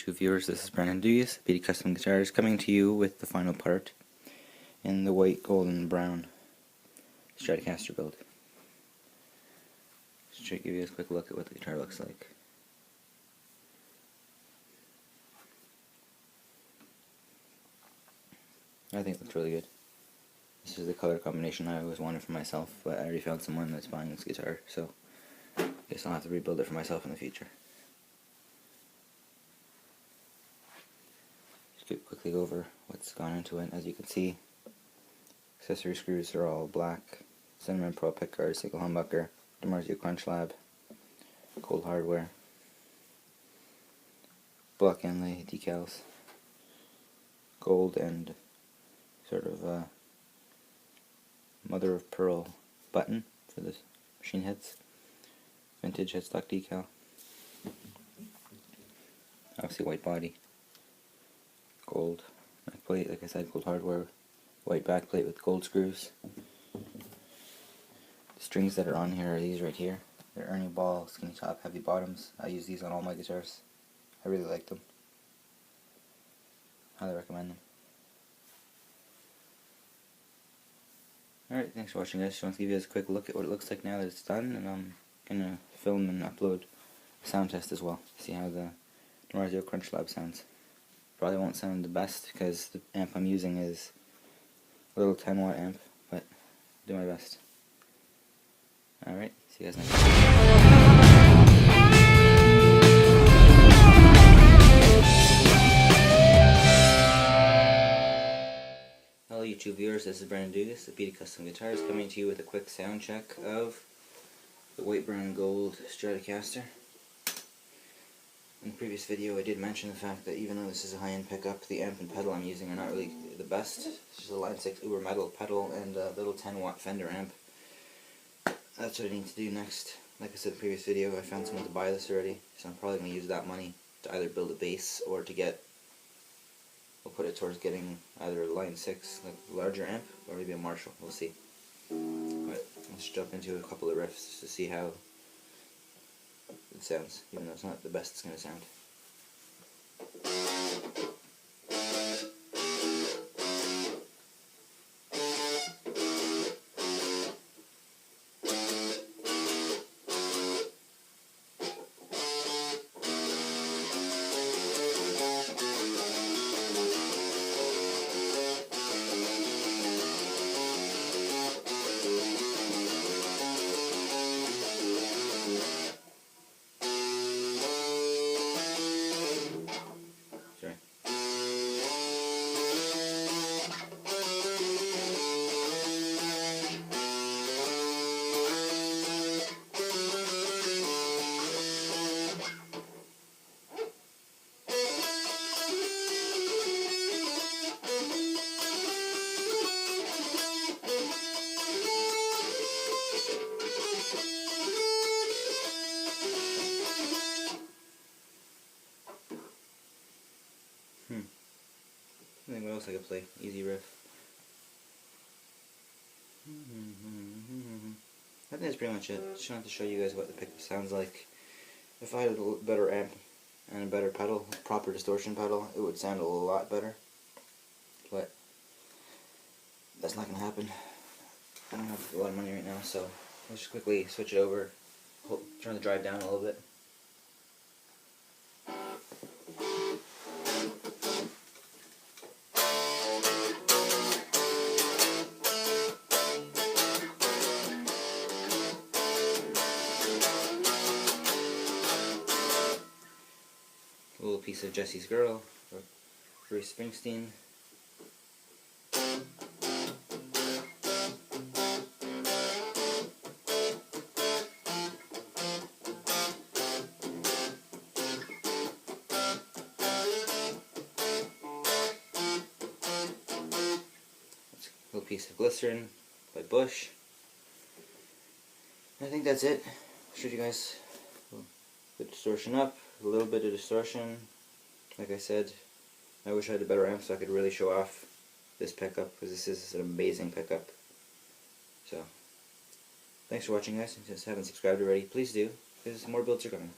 YouTube viewers, this is Brandon Duyas, BD Custom Guitars, coming to you with the final part in the white, gold, and brown Stratocaster build. Just to give you a quick look at what the guitar looks like. I think it looks really good. This is the color combination I always wanted for myself, but I already found someone that's buying this guitar, so I guess I'll have to rebuild it for myself in the future. Just quickly go over what's gone into it. As you can see, accessory screws are all black, Cinnamon Pro pickguard, single humbucker, DiMarzio Crunch Lab, gold hardware, black inlay decals, gold and sort of mother of pearl button for the machine heads, vintage headstock decal, obviously white body, gold neck plate, like I said, gold hardware, white back plate with gold screws. The strings that are on here are these right here. They're Ernie Ball, skinny top, heavy bottoms. I use these on all my guitars. I really like them. Highly recommend them. Alright, thanks for watching guys. Just want to give you guys a quick look at what it looks like now that it's done, and I'm going to film and upload a sound test as well. See how the DiMarzio Crunch Lab sounds. Probably won't sound the best because the amp I'm using is a little 10-watt amp, but I'll do my best. Alright, see you guys next time. Hello YouTube viewers, this is Brandon Duyas of BD Custom Guitars, coming to you with a quick sound check of the white, brown, and gold Stratocaster. In the previous video I did mention the fact that even though this is a high-end pickup, the amp and pedal I'm using are not really the best. It's just a Line 6 Uber metal pedal and a little 10-watt Fender amp. That's what I need to do next. Like I said in the previous video, I found someone to buy this already, so I'm probably going to use that money to either build a bass or to get, we'll put it towards getting either a Line 6, like a larger amp, or maybe a Marshall. We'll see. But let's jump into a couple of riffs to see how it sounds, even though it's not the best it's going to sound. I think what else I could play? Easy riff. I think that's pretty much it. Just wanted to show you guys what the pickup sounds like. If I had a better amp and a better pedal, a proper distortion pedal, it would sound a lot better. But that's not going to happen. I don't have a lot of money right now, so let's just quickly switch it over. Turn the drive down a little bit. A little piece of Jesse's Girl, or Bruce Springsteen. A little piece of Glycerin by Bush. I think that's it. Showed you guys the distortion up, a little bit of distortion. Like I said, I wish I had a better amp so I could really show off this pickup, because this is an amazing pickup. So, thanks for watching guys. If you haven't subscribed already, please do, because more builds are coming.